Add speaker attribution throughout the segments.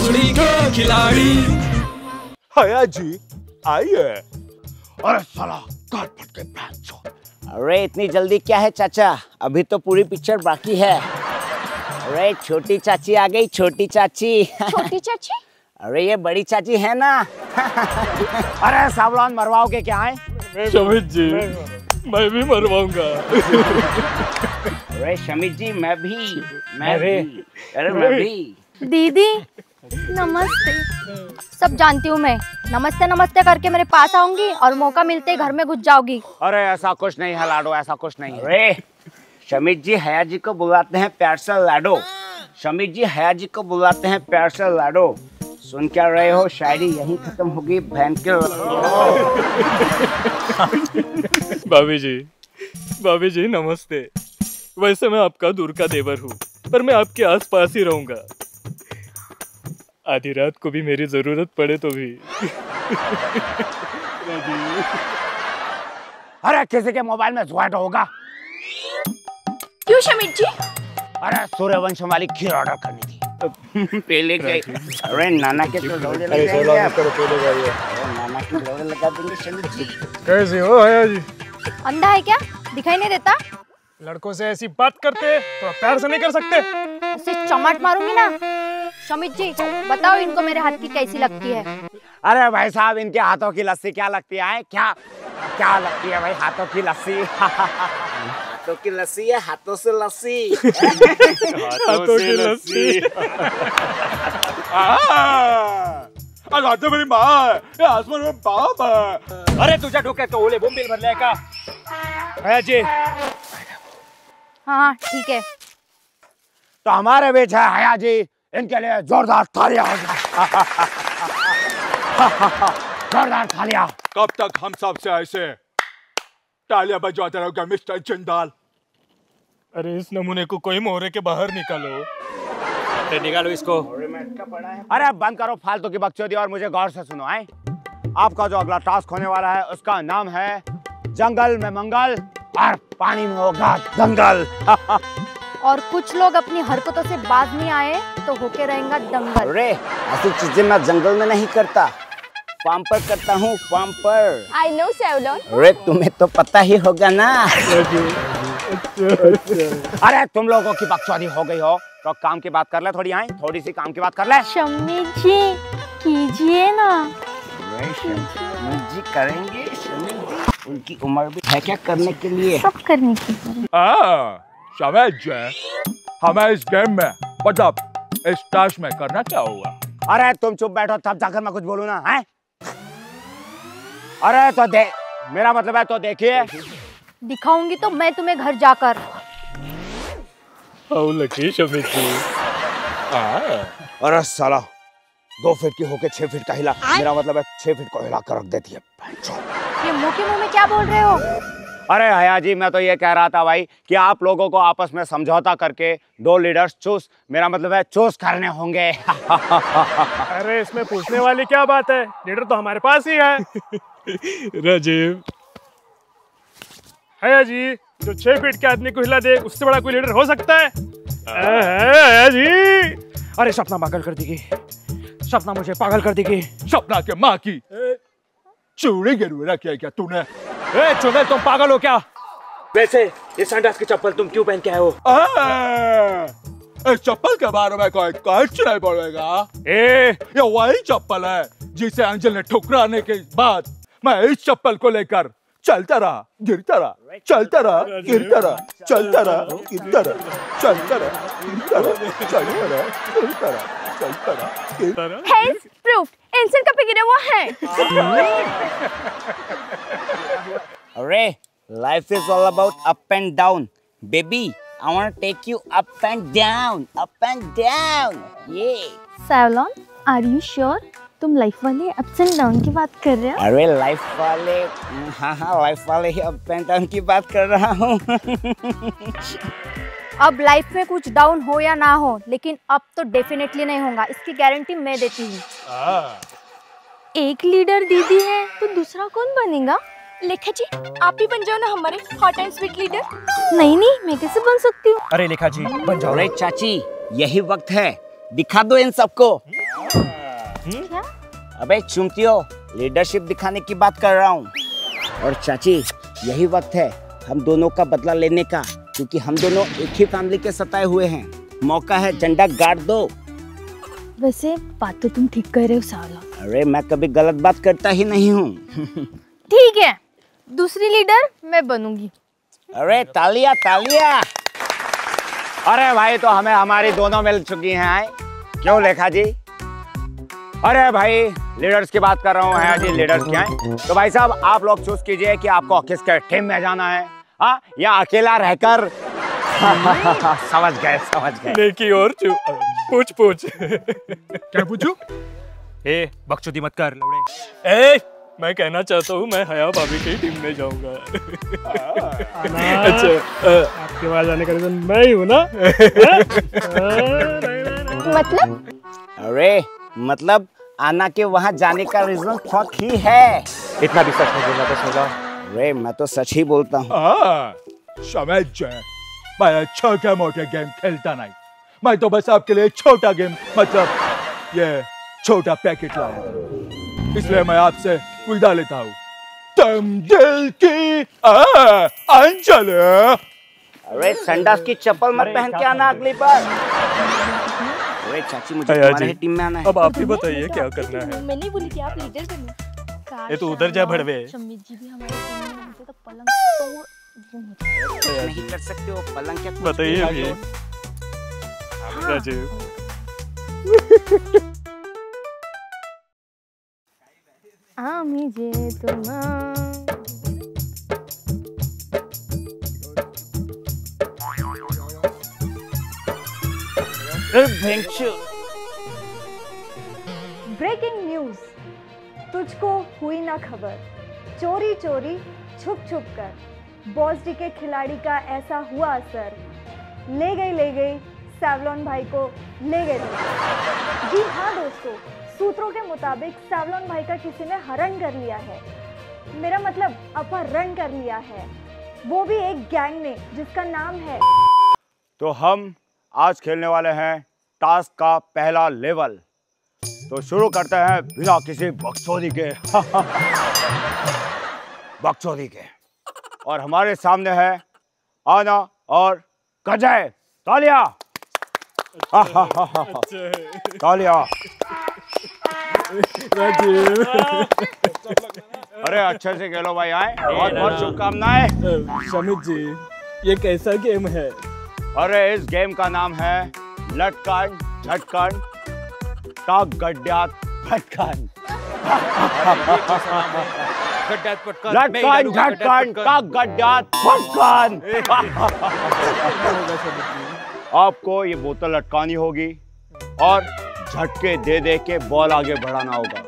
Speaker 1: जोड़ी के खिलाड़ी।
Speaker 2: हया जी आइए। अरे साला काट फट के पैंट छोड़।
Speaker 3: अरे इतनी जल्दी क्या है चाचा, अभी तो पूरी पिक्चर बाकी है। अरे छोटी चाची आ गई, छोटी चाची।
Speaker 4: छोटी चाची?
Speaker 3: अरे ये बड़ी चाची है ना। अरे सावलान मरवाओगे क्या है?
Speaker 1: शमित जी मैं भी मरवाऊंगा।
Speaker 3: अरे शमित जी मैं भी। अरे मैं भी।
Speaker 4: दीदी नमस्ते। सब जानती हूँ मैं, नमस्ते नमस्ते करके मेरे पास आऊंगी और मौका मिलते ही घर में घुस जाओगी।
Speaker 3: अरे ऐसा कुछ नहीं है लाडो, ऐसा कुछ नहीं है। अरे शमित जी हया जी को बुलाते हैं प्यार से लाडो। शमित जी हया जी को बुलाते हैं प्यार से लाडो। सुन क्या रहे हो, शायरी यहीं खत्म होगी बहन के।
Speaker 1: भाभी जी नमस्ते। वैसे मैं आपका दूर का देवर हूँ, पर मैं आपके आसपास ही रहूंगा। आधी रात को भी मेरी जरूरत पड़े तो भी।
Speaker 3: अरे किसी के मोबाइल में ज्वाइंट होगा।
Speaker 4: क्यों शमित जी?
Speaker 3: अरे सूर्यवंशम वाली खीर ऑर्डर करनी थी। पहले के अरे नाना के तो लोड़े लग जाएंगे। नाना के लोड़े लगा देंगे शमित जी।
Speaker 5: कैसे हो हया जी?
Speaker 4: अंधा है क्या, दिखाई नहीं देता?
Speaker 5: लड़कों से ऐसी बात करते तो प्यार से नहीं कर सकते?
Speaker 4: ऐसे चमाट मारूंगी ना। शमित जी बताओ इनको मेरे हाथ की कैसी लगती है?
Speaker 3: अरे भाई साहब इनके हाथों की लस्सी क्या लगती है? क्या क्या लगती है भाई हाथों की लस्सी? हाथों की लस्सी है, हाथों से लस्सी।
Speaker 1: हाथों की लस्सी।
Speaker 2: अरे मेरी माँ है, ये आसमान में बाप है।
Speaker 5: अरे तुझ्या डोक्यात तो ओले बोंबील भरले का? हया जी
Speaker 4: हाँ ठीक है।
Speaker 3: तो हमारे बीच है हया जी, इनके लिए जोरदार तालियां हो जाए। जोरदार तालियां।
Speaker 2: कब तक हम सब से ऐसे तालियां बजवाते रहोगे मिस्टर जिंदाल?
Speaker 1: अरे इस नमूने को कोई मोहरे के बाहर निकालो।
Speaker 5: निकालो इसको।
Speaker 3: अरे बंद करो फालतू की बकचोदी और मुझे गौर से सुनो। आए आपका जो अगला टास्क होने वाला है उसका नाम है जंगल में मंगल और पानी में होगा दंगल।
Speaker 4: और कुछ लोग अपनी हरकतों से बाज नहीं आए तो होके रहेगा दंगल।
Speaker 3: अरे ऐसी चीजें मैं जंगल में नहीं करता, फार्म पर करता हूँ, फार्म पर।
Speaker 4: I know Savlon.
Speaker 3: अरे तुम्हें तो पता ही होगा ना। अरे तुम लोगों की बकचोदी हो गई हो तो काम की बात कर ले थोड़ी। आए थोड़ी सी काम की बात कर ले।
Speaker 4: शमित जी कीजिए ना।
Speaker 3: शमित जी करेंगे, शमित जी उनकी उम्र भी है क्या करने के लिए?
Speaker 4: सब करने की।
Speaker 2: शमित जी हमें इस गेम में मतलब इस टास्क में करना क्या होगा?
Speaker 3: अरे तुम चुप बैठो तब जाकर मैं कुछ बोलूँ ना। है अरे तो दे, मेरा मतलब है तो देखिए।
Speaker 4: दिखाऊंगी तो मैं तुम्हें घर जाकर।
Speaker 1: हाउ लकी शमित जी।
Speaker 3: अरे साला 2 फीट की होके 6 फीट का हिला, मेरा मतलब है 6 फीट को हिला कर रख देती है।
Speaker 4: ये मुंह के मुंह में क्या बोल रहे हो?
Speaker 3: अरे हया जी मैं तो ये कह रहा था भाई कि आप लोगों को आपस में समझौता करके 2 लीडर्स चूज, मेरा मतलब है चूज करने होंगे।
Speaker 5: अरे इसमें पूछने वाली क्या बात है, लीडर तो हमारे पास ही है।
Speaker 1: राजीव
Speaker 5: हया जी जो 6 फीट के आदमी को हिला दे उससे बड़ा कोई लीडर हो सकता है? हया जी अरे सपना पागल कर देगी, सपना मुझे पागल कर देगी।
Speaker 2: सपना के माँ की चूड़ी गिरवी रखी है क्या तूने?
Speaker 5: चुने तुम पागल हो क्या?
Speaker 6: वैसे ये संडास की चप्पल तुम क्यों पहन के आए हो?
Speaker 2: इस चप्पल के बारे में कोई कुछ नहीं बोलेगा। ये वही चप्पल है जिसे अंजल ने ठुकराने के बाद मैं इस चप्पल को लेकर चलता रहा, गिरता रहा, चलता रहा, गिरता रहा, चलता रहा, गिरता रहा, चलता रहा, गिरता रहा, चलता रहा, गिरता रहा, चलता रहा, गिरता रहा।
Speaker 4: Hence proof, इंसान का गिरा हुआ है।
Speaker 3: अरे life is all about up and down, baby. I want to take you up and down, up and down. Yeah.
Speaker 4: Savlon, are you sure? तुम लाइफ वाले अप्स एंड डाउन की बात कर रहे हो?
Speaker 3: अरे लाइफ वाले, हाँ लाइफ वाले ही अप एंड डाउन की बात कर रहा हूँ।
Speaker 4: अब लाइफ में कुछ डाउन हो या ना हो, लेकिन अब तो डेफिनेटली नहीं होगा, इसकी गारंटी मैं देती हूँ। एक लीडर दीदी है तो दूसरा कौन बनेगा? लेखा जी आप ही बन जाओ ना हमारे हॉट एंड स्वीट लीडर। नहीं मैं कैसे बन सकती हूँ?
Speaker 5: अरे लेखा जी बन जाओ।
Speaker 3: अरे चाची यही वक्त है, दिखा दो इन सबको।
Speaker 4: क्या?
Speaker 3: अबे चुमतियो, लीडरशिप दिखाने की बात कर रहा हूँ। और चाची, यही वक्त है हम दोनों का बदला लेने का, क्योंकि हम दोनों एक ही फैमिली के सताए हुए हैं। मौका है, झंडा गाड़ दो।
Speaker 4: वैसे बात तो तुम ठीक कह रहे हो साला।
Speaker 3: अरे मैं कभी गलत बात करता ही नहीं हूँ।
Speaker 4: ठीक है, दूसरी लीडर मैं बनूंगी।
Speaker 3: अरे तालिया तालिया। अरे भाई, तो हमें हमारी दोनों मिल चुकी हैं। क्यों लेखा जी? अरे भाई, लीडर्स की बात कर रहा हूँ। है जी, लीडर्स क्या है? तो भाई साहब, आप लोग चूज कीजिए कि आपको किसके टीम में जाना है, हाँ, या अकेला रहकर। समझ गए।
Speaker 1: नेकी और पूछ।
Speaker 2: क्या पूछूं?
Speaker 5: ए, बकचोदी मत कर लौड़े।
Speaker 1: ए, मैं कहना चाहता हूँ मैं हया भाभी की टीम में जाऊंगा। अच्छा,
Speaker 5: आपके पास जाने का रीजन मैं ही हूँ ना?
Speaker 4: मतलब?
Speaker 3: अरे मतलब आना के वहाँ जाने का रीजन फक ही है।
Speaker 5: इतना भी सच नहीं बोलना तो सोचा।
Speaker 3: अरे मैं तो सच ही बोलता हूँ।
Speaker 2: समझ जाए, मैं छोटे मोटे गेम खेलता नहीं। मैं तो बस आपके लिए छोटा गेम, मतलब ये छोटा पैकेट लाया, इसलिए मैं आपसे विदा लेता हूँ। तुम दिल की अंजल।
Speaker 3: अरे संडास की चप्पल मत पहन के आना अगली बार। अरे चाची, मुझे तुम्हारे टीम में आना है।
Speaker 1: अब आप ही बताइए क्या करना है।
Speaker 4: मैंने बोली कि आप लीडर बनो।
Speaker 1: ये तो उधर जा भड़वे।
Speaker 4: शम्मी जी भी हमारे टीम में होते तो पलंग तोड़
Speaker 3: नहीं कर सकते हो, पलंग क्या?
Speaker 1: बताइए अभी। राजीव,
Speaker 4: আমি যে তোমার
Speaker 7: ब्रेकिंग न्यूज, तुझको हुई ना खबर, चोरी चोरी छुप छुप कर बॉस डी के खिलाड़ी का ऐसा हुआ असर, ले गई सैवलॉन भाई को ले गए। जी हाँ दोस्तों, सूत्रों के मुताबिक सैवलॉन भाई का किसी ने हरण कर लिया है। मेरा मतलब अपहरण कर लिया है, वो भी एक गैंग ने जिसका नाम है।
Speaker 3: तो हम आज खेलने वाले हैं टास्क का पहला लेवल। तो शुरू करते हैं बिना किसी बकचोदी के। और हमारे सामने है आना और गजय। तालिया। तालिया। अरे अच्छे से खेलो भाई, आए। बहुत बहुत शुभकामनाएं।
Speaker 1: शमित जी, ये कैसा गेम है?
Speaker 3: अरे इस गेम का नाम है लटकन झटकन का गड्ढ्यात फटकन। लटकन झटकन का गड्ढ्यात फटकन। आपको ये बोतल लटकानी होगी और झटके दे दे के बॉल आगे बढ़ाना होगा,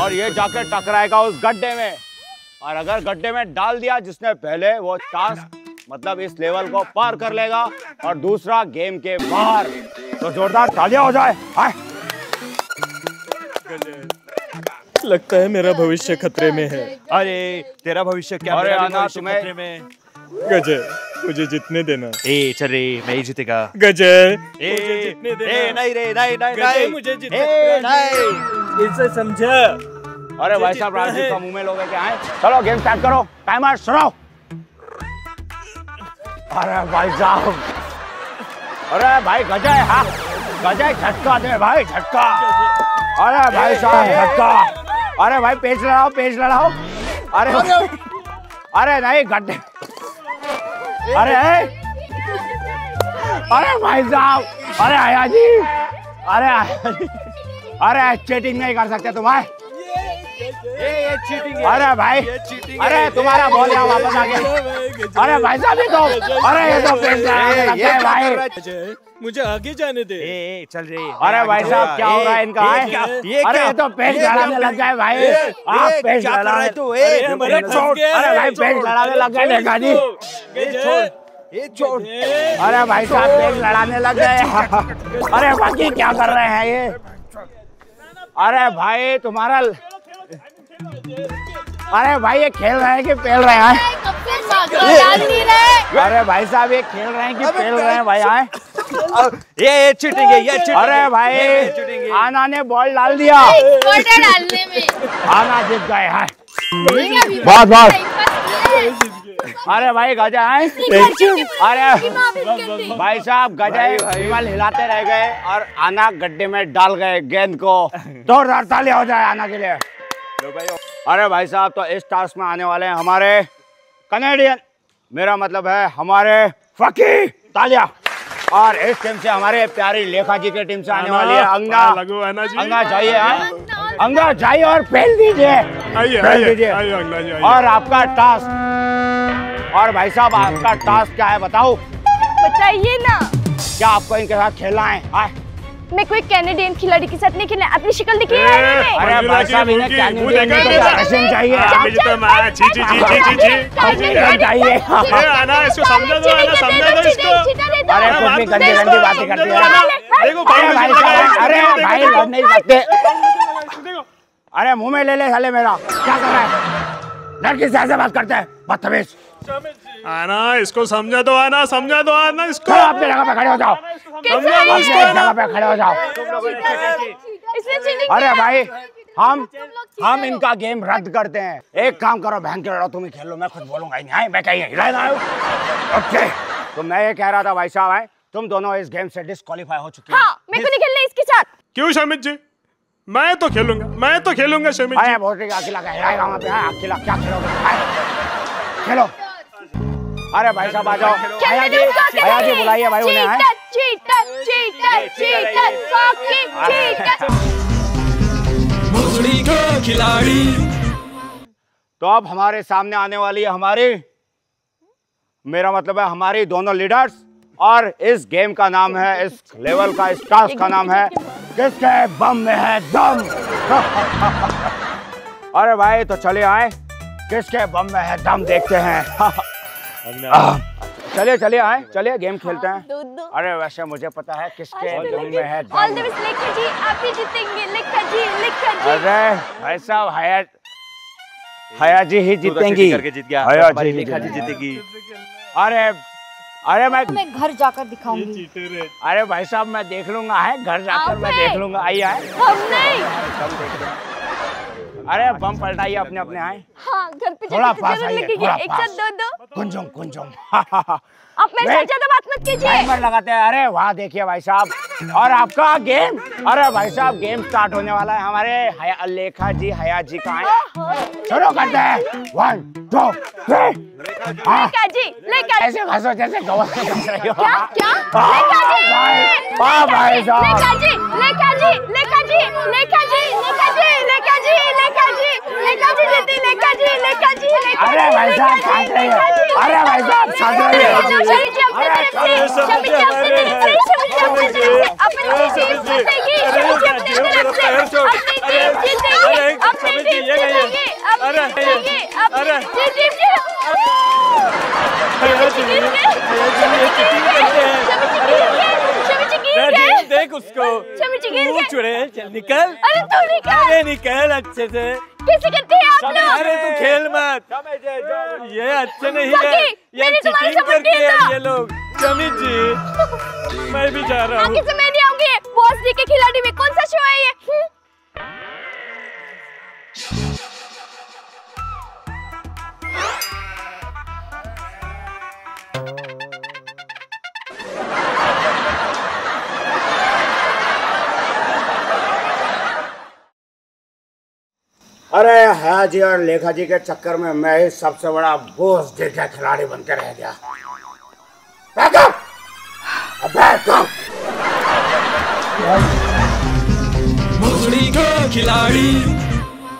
Speaker 3: और ये जाकर टकराएगा उस गड्ढे में। और अगर गड्ढे में डाल दिया जिसने पहले, वो टास्क मतलब इस लेवल को पार कर लेगा और दूसरा गेम के बाहर। तो जोरदार तालियां हो जाए।
Speaker 1: लगता है मेरा भविष्य खतरे में है।
Speaker 5: अरे तेरा भविष्य क्या?
Speaker 3: अरे
Speaker 5: मेरा भी
Speaker 3: आना
Speaker 5: भविष्य
Speaker 3: तुम्हें-
Speaker 5: खतरे में।
Speaker 1: गजय, मुझे जीतने देना।
Speaker 5: ए चल रे, मैं ही जीतेगा।
Speaker 1: गजय,
Speaker 5: ए
Speaker 1: मुझे जीतने देना।
Speaker 5: ए नहीं रे, नहीं
Speaker 1: गजय, मुझे जीतने
Speaker 3: ए,
Speaker 1: देना।
Speaker 3: नहीं।
Speaker 1: इसे समझा।
Speaker 3: अरे भाई साहब, राजदीप का मुंह में लोगे क्या है? चलो गेम स्टार्ट करो, टाइमर सुनो। अरे भाई साहब, अरे भाई गजय, हाँ गजय झटका दे भाई, झटका। अरे भाई साहब झटका। अरे भाई पेच लड़ाओ। अरे नहीं गड्ढे। अरे भाई साहब, अरे आया जी, अरे चीटिंग नहीं कर सकते तुम।
Speaker 5: ये चीटिंग है।
Speaker 3: अरे भाई, अरे तुम्हारा बॉल यहाँ वापस आ गया। अरे भाई साहब, ये तो, अरे ये तो पेच लड़ाने लग गए भाई।
Speaker 1: मुझे आगे जाने दे।
Speaker 5: ए चल रे।
Speaker 3: अरे भाई साहब, क्या हो रहा है इनका? अरे ये तो पेच लड़ाने लग गए भाई। आप पेच लड़ाने तो
Speaker 1: अरे भाई
Speaker 3: पेच लड़ाने लग गए लेखा जी।
Speaker 5: ये छोड़।
Speaker 3: अरे भाई साहब, पेच लड़ाने लग गए। अरे बाकी क्या कर रहे हैं ये? अरे भाई तुम्हारा, अरे भाई ये खेल रहे हैं कि पेल रहे हैं? अरे भाई साहब, ये खेल रहे हैं कि पेल रहे हैं भाई? आए
Speaker 6: ये चीटिंग है, ये चीटिंग।
Speaker 3: अरे भाई आना ने बॉल डाल दिया,
Speaker 4: डालने में
Speaker 3: आना जीत गए हैं।
Speaker 4: बहुत बहुत
Speaker 3: अरे भाई गजा है, अरे भाई साहब गजा विमल हिलाते रह गए और आना गड्ढे में डाल गए गेंद को। जोरदार ताली हो जाए आना के लिए। अरे भाई साहब तो इस टास्क में आने वाले हैं हमारे कनेडियन, मेरा मतलब है हमारे फकी तालिया। और इस टीम से हमारे प्यारी लेखा जी की टीम से आने वाली है अंगा। अंगा जाइए, अंगा जाइए और पहल दीजिए। और आपका टास्क, और भाई साहब आपका टास्क क्या है बताओ?
Speaker 4: बताइए ना।
Speaker 3: क्या आपको इनके साथ खेलना है?
Speaker 4: मैं कोई कैनेडियन खिलाड़ी के साथ नहीं खेलना। अपनी शक्ल दिखिए।
Speaker 3: अरे भाई साहब इन्हें कैनेडियन चाहिए, चाहिए।
Speaker 5: आना इसको समझा दो, आना समझा दो इसको।
Speaker 3: अरे कुछ भी गंदी गंदी बातें करती है। अरे भाई लड़ नहीं सकते। अरे मुंह में ले ले साले मेरा, क्या कर रहा है? लड़की से ऐसे बात करते हैं, बदतमीज।
Speaker 5: आना इसको समझा दो, आना समझा दो, आना इसको।
Speaker 3: अपने जगह पे खड़े हो जाओ, अपने जगह पे खड़े हो जाओ। अरे भाई हम इनका गेम रद्द करते हैं। एक काम करो, बहन के लड़ो, तुम ही खेल लो, मैं खुद बोलूंगा नहीं, मैं कहीं हिलाना। ओके, तो मैं ये कह रहा था भाई साहब है तुम दोनों इस गेम से डिस्क्वालीफाई हो चुके हैं।
Speaker 4: हाँ, मैं को नहीं खेलना इसके साथ।
Speaker 5: क्यों शमित जी? मैं तो खेलूंगा शमित जी।
Speaker 3: अरे बहुत अकेला हिलाएगा वहाँ पे, अकेला क्या खेलोगे? खेलो। अरे भाई साहब आ जाओ, हया जी बुलाइए भाई उन्हें। है
Speaker 8: खिलाड़ी।
Speaker 3: तो अब हमारे सामने आने वाली है हमारी, मेरा मतलब है हमारी दोनों लीडर्स। और इस गेम का नाम है, इस लेवल का, इस टास्क का नाम है किसके बम में है दम। अरे भाई तो चलिए आए, किसके बम में है दम देखते हैं। चलिए चलिए आए, चलिए गेम खेलते हैं। अरे वैसे मुझे पता है किसके बम में है दम।
Speaker 4: ऑल द बेस्ट लेखा जी, आप ही जीतेंगे। लेखा जी।
Speaker 3: अरे भाई साहब हया जी ही जीतेंगी। हया जी जीतेगी। अरे मैं
Speaker 4: घर जाकर दिखाऊंगी।
Speaker 3: अरे भाई साहब मैं देख लूंगा, है घर जाकर मैं देख लूंगा। आइए
Speaker 4: हम नहीं।
Speaker 3: अरे बम पलटाइए अपने अपने। आए
Speaker 4: हाँ, घर पे
Speaker 3: थोड़ा पास आइए,
Speaker 4: एक साथ दो।
Speaker 3: कुंजुम
Speaker 4: आप मेरे साथ ज्यादा बात मत कीजिए।
Speaker 3: टाइमर लगाते हैं। अरे वहाँ देखिए भाई साहब, और आपका गेम। अरे भाई साहब गेम स्टार्ट होने वाला है। हमारे लेखा जी हया जी का है, शुरू करते हैं। 1 2 3।
Speaker 4: लेखा जी,
Speaker 3: ऐसे घसो जैसे गवत से घस रही हो।
Speaker 4: क्या?
Speaker 3: लेखा जी, भाई साहब।
Speaker 4: लेखा जी।
Speaker 3: अरे भाई साहब शांत रहिए। अरे भाई साहब शांत
Speaker 1: देख उसको निकल।
Speaker 4: अरे तू निकल।
Speaker 1: अरे निकल अच्छे से।
Speaker 4: कैसे करते हैं आप लोग?
Speaker 1: अरे तू खेल मत, ये अच्छे नहीं है, ये
Speaker 4: तुम्हारी
Speaker 1: चीटिंग
Speaker 4: समझ
Speaker 1: करते
Speaker 4: नहीं
Speaker 1: हैं
Speaker 4: था।
Speaker 1: ये लोग। शमित जी मैं भी जा रहा हूँ।
Speaker 4: आगे से मैं नहीं आऊंगी। बॉस जी के खिलाड़ी में कौन सा शो है ये?
Speaker 3: अरे हया जी और लेखा जी के चक्कर में मैं ही सबसे बड़ा बोझ देखे खिलाड़ी बनके रह गया।
Speaker 8: खिलाड़ी